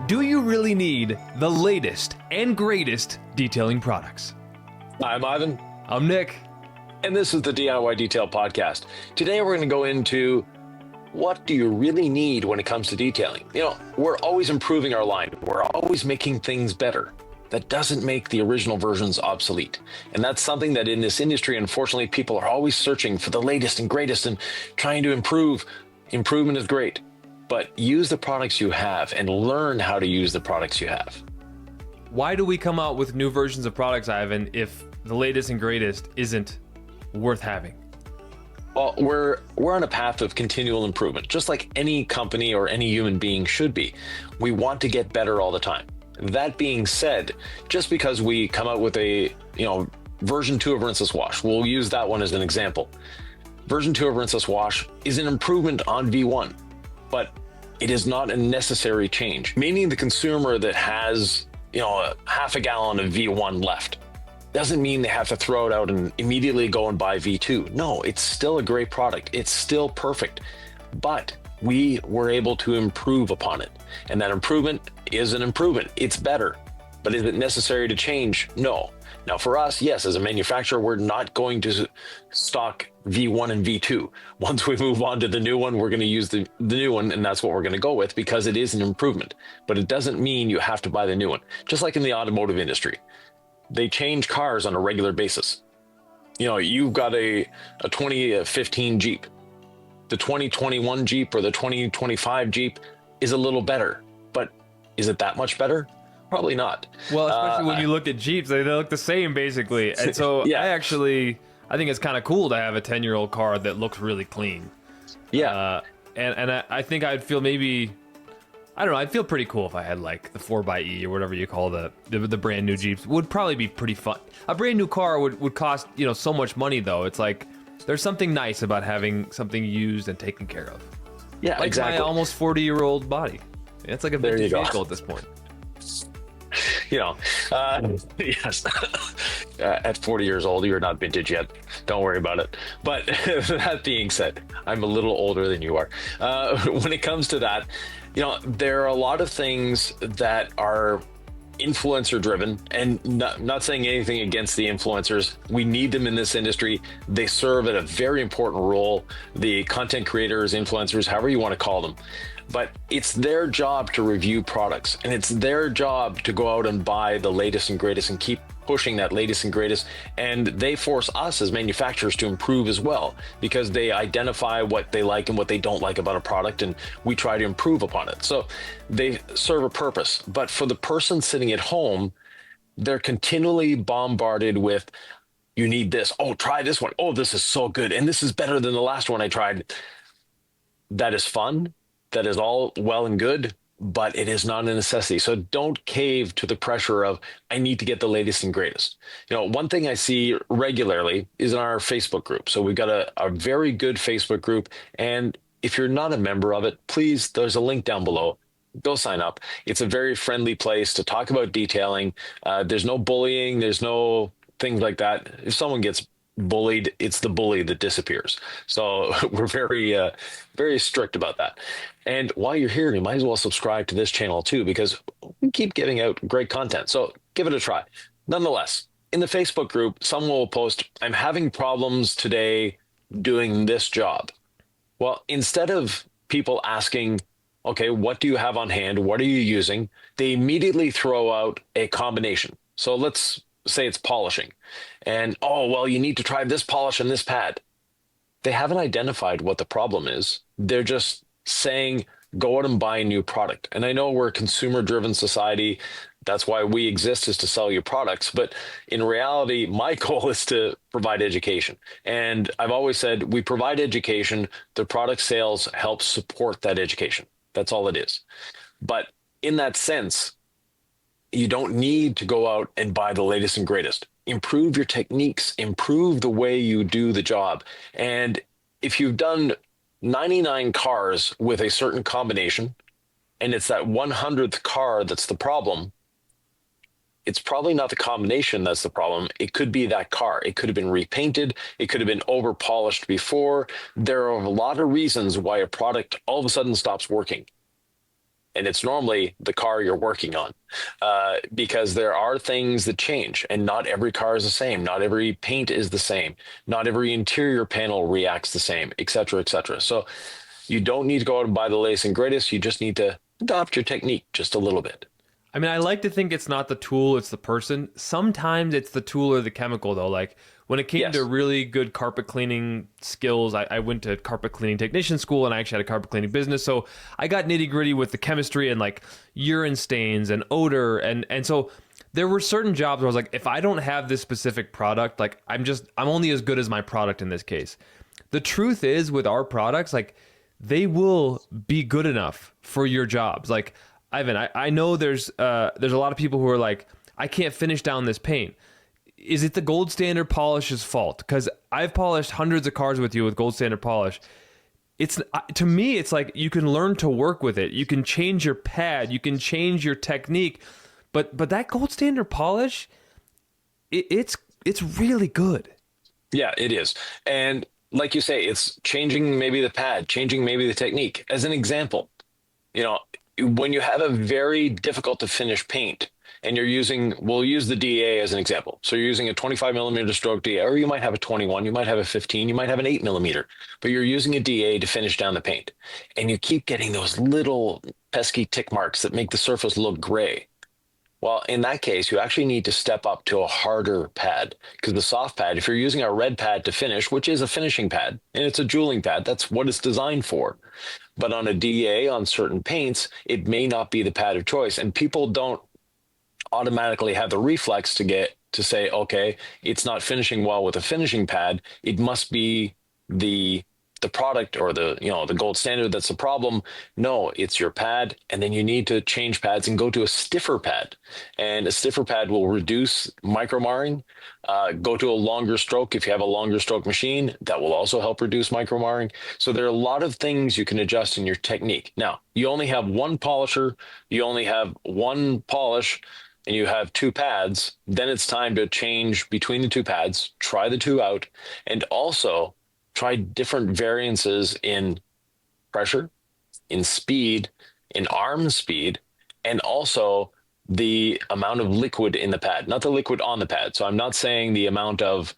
Do you really need the latest and greatest detailing products? I'm Ivan. I'm Nick. And this is the DIY Detail Podcast. Today we're going to go into what do you really need when it comes to detailing? You know, we're always improving our line. We're always making things better. That doesn't make the original versions obsolete. And that's something that in this industry, unfortunately, people are always searching for the latest and greatest and trying to improve. Improvement is great, but use the products you have and learn how to use the products you have. Why do we come out with new versions of products, Ivan, if the latest and greatest isn't worth having? Well, we're on a path of continual improvement, just like any company or any human being should be. We want to get better all the time. That being said, just because we come out with a, version 2 of Rinseless Wash, we'll use that one as an example. Version 2 of Rinseless Wash is an improvement on V1, but it is not a necessary change, meaning the consumer that has, a half a gallon of V1 left doesn't mean they have to throw it out and immediately go and buy V2. No, it's still a great product. It's still perfect, but we were able to improve upon it. And that improvement is an improvement. It's better, but is it necessary to change? No. Now for us, yes, as a manufacturer, we're not going to stock V1 and V2. Once we move on to the new one, we're going to use the new one, and that's what we're going to go with because it is an improvement. But it doesn't mean you have to buy the new one. Just like in the automotive industry, they change cars on a regular basis. You've got a 2015 Jeep. The 2021 Jeep or the 2025 Jeep is a little better, but is it that much better? Probably not. Well, especially when you look at Jeeps, they look the same basically. And so yeah. I think it's kind of cool to have a 10-year-old car that looks really clean. Yeah. And I think I'd feel I'd feel pretty cool if I had like the 4xe or whatever you call the brand new Jeeps. Would probably be pretty fun. A brand new car would cost, so much money though. It's like there's something nice about having something used and taken care of. Yeah, like exactly. My almost 40-year-old body. It's like a vintage vehicle at this point. Yes. At 40 years old, you're not vintage yet. Don't worry about it. But that being said, I'm a little older than you are. When it comes to that, there are a lot of things that are influencer driven, and not saying anything against the influencers. We need them in this industry. They serve at a very important role. The content creators, influencers, however you want to call them. But it's their job to review products, and it's their job to go out and buy the latest and greatest and keep pushing that latest and greatest. And they force us as manufacturers to improve as well, because they identify what they like and what they don't like about a product, and we try to improve upon it. So they serve a purpose. But for the person sitting at home, they're continually bombarded with, you need this. Oh, try this one. Oh, this is so good. And this is better than the last one I tried. That is fun. That is all well and good, but it is not a necessity. So don't cave to the pressure of, I need to get the latest and greatest. One thing I see regularly is in our Facebook group. So we've got a very good Facebook group. And if you're not a member of it, please, there's a link down below. Go sign up. It's a very friendly place to talk about detailing. There's no bullying. There's no things like that. If someone gets bullied, it's the bully that disappears. So we're very, very strict about that. And while you're here, you might as well subscribe to this channel too, because we keep giving out great content. So give it a try. Nonetheless, in the Facebook group, someone will post, I'm having problems today doing this job. Well, instead of people asking, okay, what do you have on hand? What are you using? They immediately throw out a combination. So let's say it's polishing. And, you need to try this polish and this pad. They haven't identified what the problem is. They're just saying, go out and buy a new product. And I know we're a consumer-driven society. That's why we exist, is to sell you products. But in reality, my goal is to provide education. And I've always said, we provide education. The product sales help support that education. That's all it is. But in that sense, you don't need to go out and buy the latest and greatest. Improve your techniques, improve the way you do the job. And if you've done 99 cars with a certain combination, and it's that 100th car that's the problem, it's probably not the combination that's the problem. It could be that car. It could have been repainted. It could have been over polished before. There are a lot of reasons why a product all of a sudden stops working. and it's normally the car you're working on, because there are things that change, and not every car is the same. Not every paint is the same. Not every interior panel reacts the same, et cetera, et cetera. So you don't need to go out and buy the latest and greatest. You just need to adopt your technique just a little bit. I mean, I like to think it's not the tool, it's the person. Sometimes it's the tool or the chemical, though. Like when it came Yes. to really good carpet cleaning skills, I went to carpet cleaning technician school, and I actually had a carpet cleaning business. So I got nitty gritty with the chemistry and like urine stains and odor. And so there were certain jobs where I was like, if I don't have this specific product, like I'm only as good as my product in this case. The truth is with our products, like they will be good enough for your jobs. Like, Ivan, I know there's a lot of people who are like, I can't finish down this paint. Is it the gold standard polish's fault? Because I've polished hundreds of cars with you with gold standard polish. It's, to me, it's like you can learn to work with it. You can change your pad. You can change your technique. But that gold standard polish, it's really good. Yeah, it is. And like you say, it's changing maybe the pad, changing maybe the technique. As an example, when you have a very difficult to finish paint and we'll use the DA as an example. So you're using a 25 millimeter stroke DA, or you might have a 21, you might have a 15, you might have an 8 millimeter, but you're using a DA to finish down the paint. And you keep getting those little pesky tick marks that make the surface look gray. Well, in that case, you actually need to step up to a harder pad, because the soft pad, if you're using a red pad to finish, which is a finishing pad, and it's a jeweling pad, that's what it's designed for. But on a DA, on certain paints, it may not be the pad of choice. And people don't automatically have the reflex to say, okay, it's not finishing well with a finishing pad. It must be the product or the gold standard that's the problem. No, it's your pad. And then you need to change pads and go to a stiffer pad. And a stiffer pad will reduce micromarring. Go to a longer stroke. If you have a longer stroke machine, that will also help reduce micromarring. So there are a lot of things you can adjust in your technique. Now, you only have one polisher, you only have one polish, and you have two pads. Then it's time to change between the two pads, try the two out, and also try different variances in pressure, in speed, in arm speed, and also the amount of liquid in the pad, not the liquid on the pad. So I'm not saying the amount of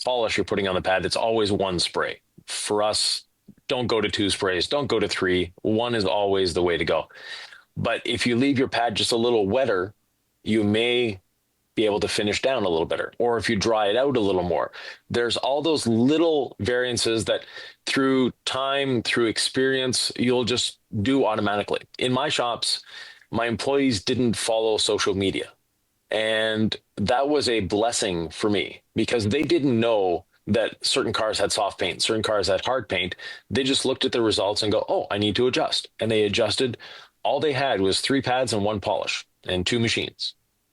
polish you're putting on the pad. It's always one spray. For us, don't go to 2 sprays. Don't go to 3. 1 is always the way to go. But if you leave your pad just a little wetter, you may be able to finish down a little better. Or if you dry it out a little more, there's all those little variances that through time, through experience, you'll just do automatically. In my shops, my employees didn't follow social media. And that was a blessing for me, because they didn't know that certain cars had soft paint, certain cars had hard paint. They just looked at the results and go, oh, I need to adjust. And they adjusted. All they had was 3 pads and 1 polish and 2 machines.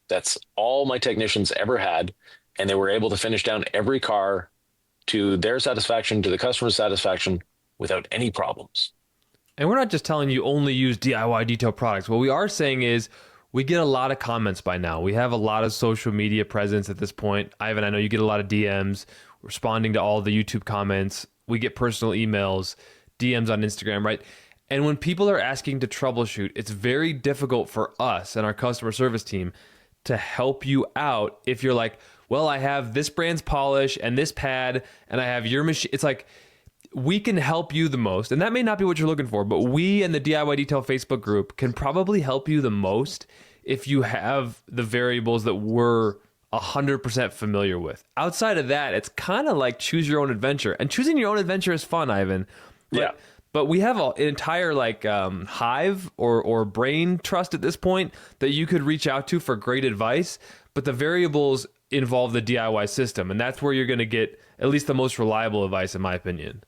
That's all my technicians ever had, and they were able to finish down every car to their satisfaction, to the customer's satisfaction, without any problems. And we're not just telling you only use DIY detail products. What we are saying is we get a lot of comments by now. We have a lot of social media presence at this point. Ivan, I know you get a lot of DMs responding to all the YouTube comments. We get personal emails, DMs on Instagram, right? And when people are asking to troubleshoot, it's very difficult for us and our customer service team to help you out if you're like, well, I have this brand's polish and this pad and I have your machine. It's like, we can help you the most. And that may not be what you're looking for, but we and the DIY Detail Facebook group can probably help you the most if you have the variables that we're 100% familiar with. Outside of that, it's kind of like choose your own adventure. And choosing your own adventure is fun, Ivan. Yeah. But we have an entire hive or brain trust at this point that you could reach out to for great advice. But the variables involve the DIY system. And that's where you're going to get at least the most reliable advice, in my opinion.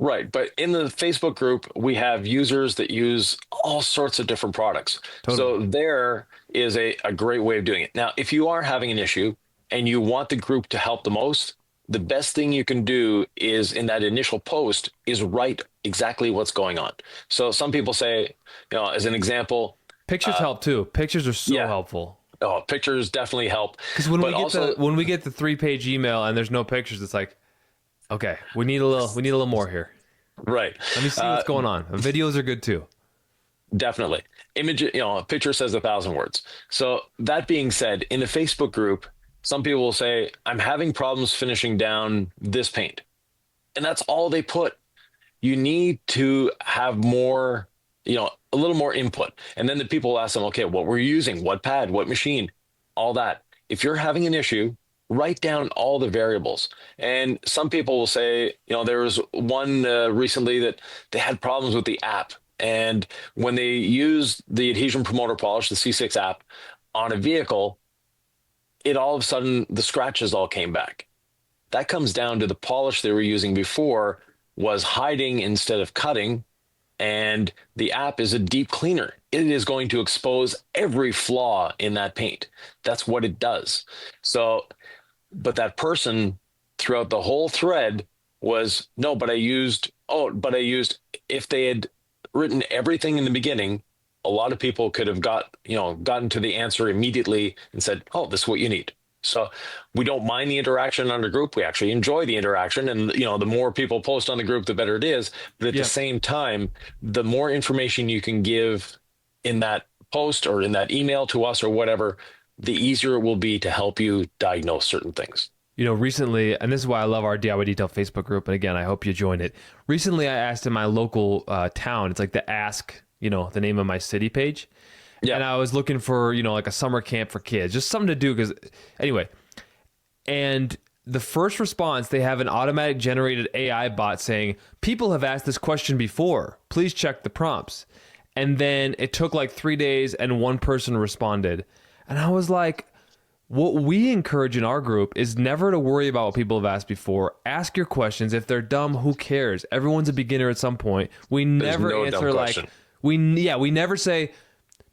Right. But in the Facebook group, we have users that use all sorts of different products. Totally. So there is a great way of doing it. Now, if you are having an issue and you want the group to help the most, the best thing you can do is in that initial post is write exactly what's going on. So some people say, as an example, pictures help too. Pictures are so helpful. Oh, pictures definitely help. Because when we get the 3-page email and there's no pictures, it's like, okay, we need a little more here. Right. Let me see what's going on. Videos are good too. Definitely. Image, a picture says 1,000 words. So that being said, in a Facebook group, some people will say, I'm having problems finishing down this paint. And that's all they put. You need to have more, a little more input. And then the people will ask them, okay, what were you using? What pad? What machine? All that. If you're having an issue, write down all the variables. And some people will say, there was one recently that they had problems with the app. And when they used the adhesion promoter polish, the C6 app, on a vehicle, it all of a sudden, the scratches all came back. That comes down to the polish they were using before was hiding instead of cutting. And the app is a deep cleaner. It is going to expose every flaw in that paint. That's what it does. So, but that person throughout the whole thread was, no, if they had written everything in the beginning, a lot of people could have gotten to the answer immediately and said, oh, this is what you need. So we don't mind the interaction on the group. We actually enjoy the interaction. And, the more people post on the group, the better it is. But at the same time, the more information you can give in that post or in that email to us or whatever, the easier it will be to help you diagnose certain things. Recently, and this is why I love our DIY Detail Facebook group, and again, I hope you join it. Recently, I asked in my local town, it's like the Ask, the name of my city page. Yeah. And I was looking for, like a summer camp for kids, just something to do, because anyway. And the first response, they have an automatic generated AI bot saying, people have asked this question before. Please check the prompts. And then it took like 3 days and one person responded. And I was like, what we encourage in our group is never to worry about what people have asked before. Ask your questions. If they're dumb, who cares? Everyone's a beginner at some point. We never answer like, we never say,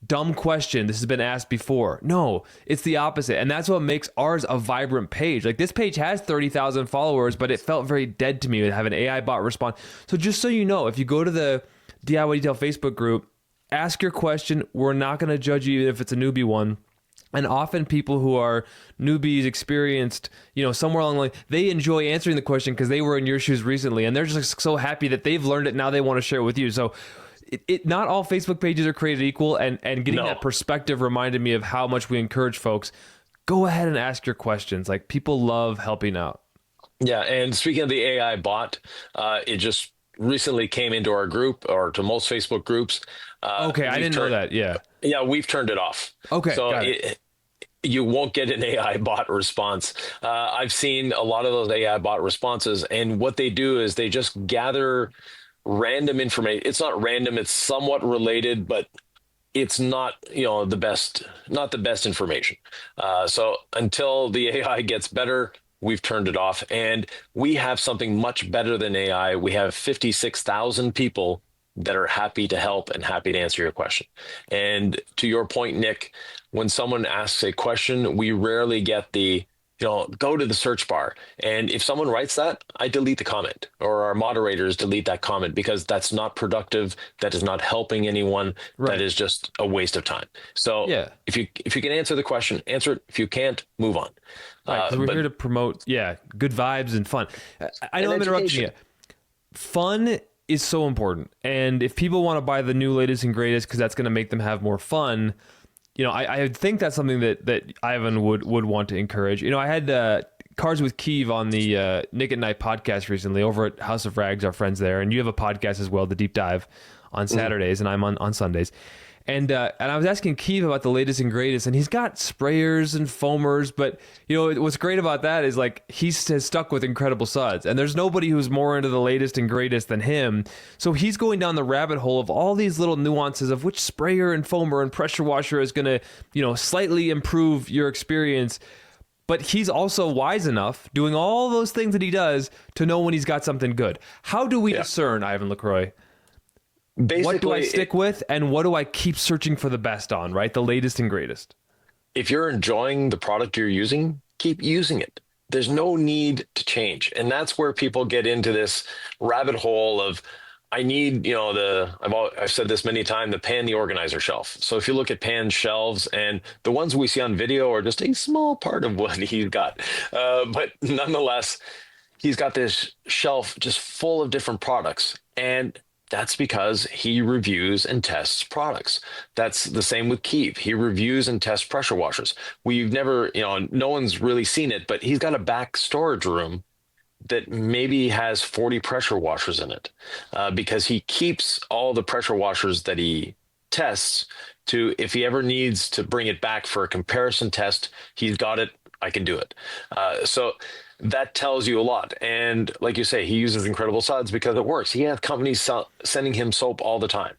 dumb question, this has been asked before. No, it's the opposite. And that's what makes ours a vibrant page. Like this page has 30,000 followers, but it felt very dead to me to have an AI bot respond. So just so you know, if you go to the DIY Detail Facebook group, ask your question. We're not going to judge you if it's a newbie one. And often people who are newbies, experienced, somewhere along the line, they enjoy answering the question because they were in your shoes recently. And they're just so happy that they've learned it. Now they want to share it with you. So not all Facebook pages are created equal. And getting that perspective reminded me of how much we encourage folks. Go ahead and ask your questions. Like people love helping out. Yeah. And speaking of the AI bot, it just recently came into our group or to most Facebook groups. Okay. I didn't know that. Yeah. Yeah. We've turned it off. Okay. So you won't get an AI bot response. I've seen a lot of those AI bot responses, and what they do is they just gather random information. It's not random, it's somewhat related, but it's not, the best information. So until the AI gets better, we've turned it off. And we have something much better than AI. We have 56,000 people that are happy to help and happy to answer your question. And to your point, Nick, when someone asks a question, we rarely get the, go to the search bar. And if someone writes that, I delete the comment, or our moderators delete that comment, because that's not productive. That is not helping anyone. Right. That is just a waste of time. So if you can answer the question, answer it. If you can't, move on. Right, we're here to promote, good vibes and fun. I know I'm interrupting you. Fun is so important. And if people want to buy the new latest and greatest because that's going to make them have more fun, I think that's something that Ivan would want to encourage. I had Cars with Keeve on the Nick at Night podcast recently over at House of Rags, our friends there. And you have a podcast as well, The Deep Dive, on Saturdays, and I'm on Sundays. And I was asking Keeve about the latest and greatest, and he's got sprayers and foamers, but what's great about that is like has stuck with incredible suds, and there's nobody who's more into the latest and greatest than him. So he's going down the rabbit hole of all these little nuances of which sprayer and foamer and pressure washer is going to slightly improve your experience. But he's also wise enough, doing all those things that he does, to know when he's got something good. How do we discern, Ivan LaCroix? Basically, what do I stick with, and what do I keep searching for the best on, right? The latest and greatest. If you're enjoying the product you're using, keep using it. There's no need to change. And that's where people get into this rabbit hole of, I need, I've said this many times, the pan the organizer shelf. So if you look at Pan's shelves, and the ones we see on video are just a small part of what he's got. But nonetheless, he's got this shelf just full of different products. And That's because he reviews and tests products. That's the same with Keeve. He reviews and tests pressure washers. We've never, no one's really seen it, but he's got a back storage room that maybe has 40 pressure washers in it, because he keeps all the pressure washers that he tests to, if he ever needs to bring it back for a comparison test, he's got it. I can do it. So that tells you a lot. And like you say, he uses Incredible Suds because it works. He has companies sending him soap all the time,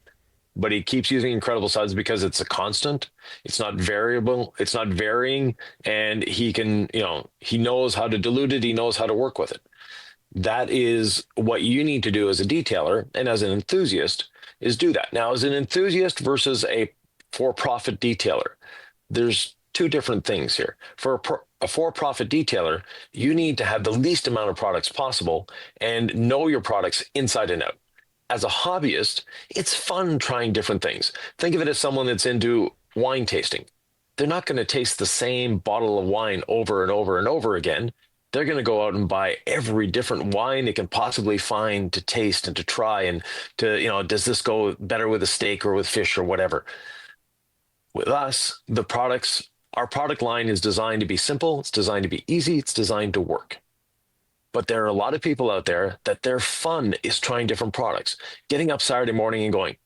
but he keeps using Incredible Suds because it's a constant. It's not variable. It's not varying. And he can, he knows how to dilute it. He knows how to work with it. That is what you need to do as a detailer and as an enthusiast, is do that. Now, as an enthusiast versus a for-profit detailer, there's two different things here. For a for-profit detailer, you need to have the least amount of products possible and know your products inside and out. As a hobbyist, it's fun trying different things. Think of it as someone that's into wine tasting. They're not going to taste the same bottle of wine over and over and over again. They're going to go out and buy every different wine they can possibly find to taste and to try, and to, does this go better with a steak or with fish or whatever? With us, our product line is designed to be simple. It's designed to be easy. It's designed to work. But there are a lot of people out there that their fun is trying different products, getting up Saturday morning and going,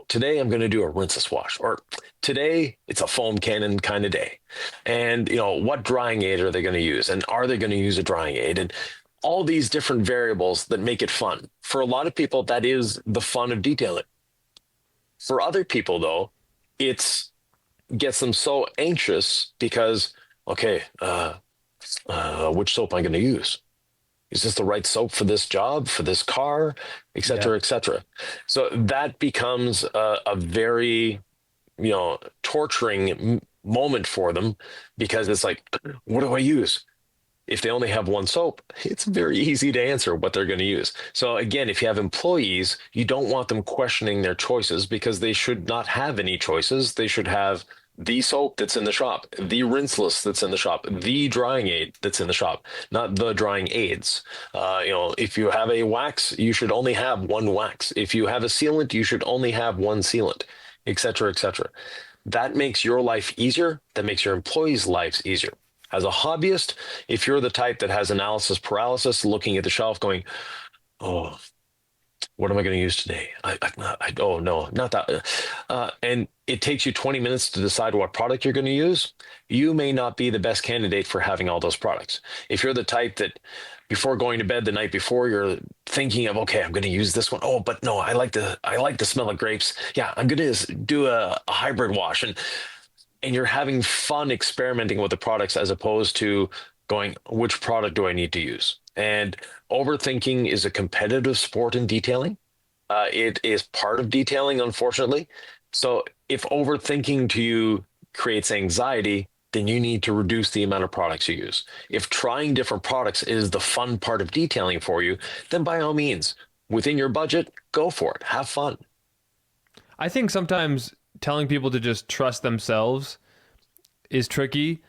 today I'm going to do a rinseless wash, or today it's a foam cannon kind of day. And, what drying aid are they going to use? And are they going to use a drying aid? And all these different variables that make it fun. For a lot of people, that is the fun of detailing. For other people, though, it's gets them so anxious because, okay, which soap am I going to use? Is this the right soap for this job, for this car, et cetera, et cetera? So that becomes a very, torturing moment for them, because it's like, what do I use? If they only have one soap, it's very easy to answer what they're going to use. So again, if you have employees, you don't want them questioning their choices, because they should not have any choices. They should have the soap that's in the shop, the rinseless that's in the shop, the drying aid that's in the shop, not the drying aids. If you have a wax, you should only have one wax. If you have a sealant, you should only have one sealant, et cetera, et cetera. That makes your life easier. That makes your employees' lives easier. As a hobbyist, if you're the type that has analysis paralysis, looking at the shelf going, oh, what am I going to use today? Oh, no, not that. And it takes you 20 minutes to decide what product you're going to use. You may not be the best candidate for having all those products. If you're the type that before going to bed the night before, you're thinking of, okay, I'm going to use this one. Oh, but no, I like the smell of grapes. Yeah, I'm going to do a hybrid wash. And you're having fun experimenting with the products, as opposed to going, which product do I need to use? And overthinking is a competitive sport in detailing. It is part of detailing, unfortunately. So if overthinking to you creates anxiety, then you need to reduce the amount of products you use. If trying different products is the fun part of detailing for you, then by all means, within your budget, go for it. Have fun. I think sometimes telling people to just trust themselves is tricky.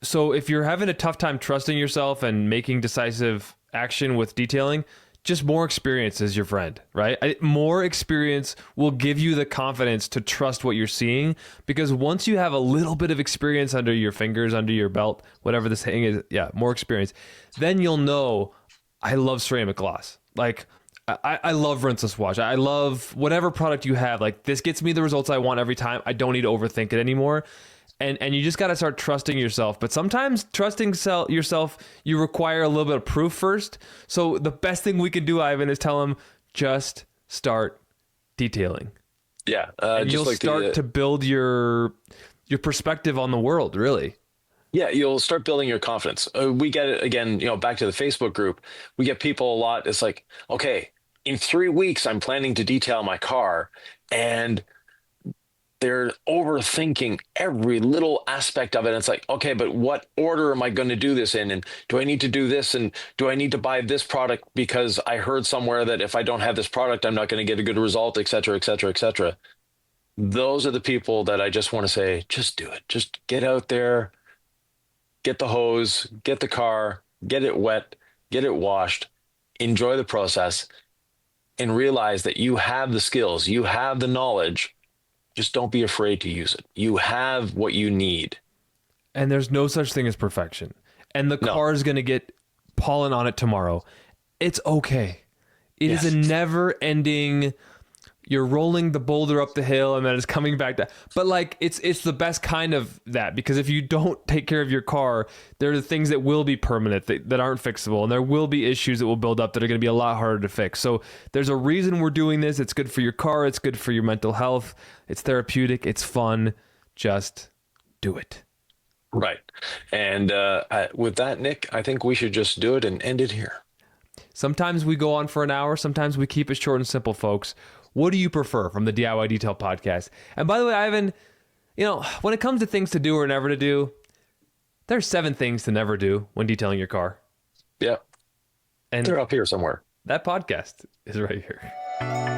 So if you're having a tough time trusting yourself and making decisive action with detailing, just more experience is your friend, right? More experience will give you the confidence to trust what you're seeing, because once you have a little bit of experience under your fingers, under your belt, whatever this thing is, more experience, then you'll know, I love ceramic gloss. Like, I love rinseless wash. I love whatever product you have. Like, this gets me the results I want every time. I don't need to overthink it anymore. And you just got to start trusting yourself. But sometimes trusting yourself, you require a little bit of proof first. So the best thing we can do, Ivan, is tell them, just start detailing. Yeah. And you'll start to build your perspective on the world, really. Yeah, you'll start building your confidence. We get it again, back to the Facebook group. We get people a lot. It's like, okay, in 3 weeks, I'm planning to detail my car, and they're overthinking every little aspect of it. And it's like, okay, but what order am I going to do this in? And do I need to do this? And do I need to buy this product because I heard somewhere that if I don't have this product, I'm not going to get a good result, et cetera, et cetera, et cetera. Those are the people that I just want to say, just do it. Just get out there, get the hose, get the car, get it wet, get it washed, enjoy the process, and realize that you have the skills, you have the knowledge. Just don't be afraid to use it. You have what you need. And there's no such thing as perfection. And the No. car is going to get pollen on it tomorrow. It's okay. It is a never ending, you're rolling the boulder up the hill and then it's coming back down. But like, it's the best kind of that, because if you don't take care of your car, there are the things that will be permanent that aren't fixable. And there will be issues that will build up that are going to be a lot harder to fix. So there's a reason we're doing this. It's good for your car. It's good for your mental health. It's therapeutic. It's fun. Just do it. Right. And with that, Nick, I think we should just do it and end it here. Sometimes we go on for an hour. Sometimes we keep it short and simple, folks. What do you prefer from the DIY Detail Podcast? And by the way, Ivan, when it comes to things to do or never to do, there's 7 things to never do when detailing your car. Yeah. And they're up here somewhere. that podcast is right here.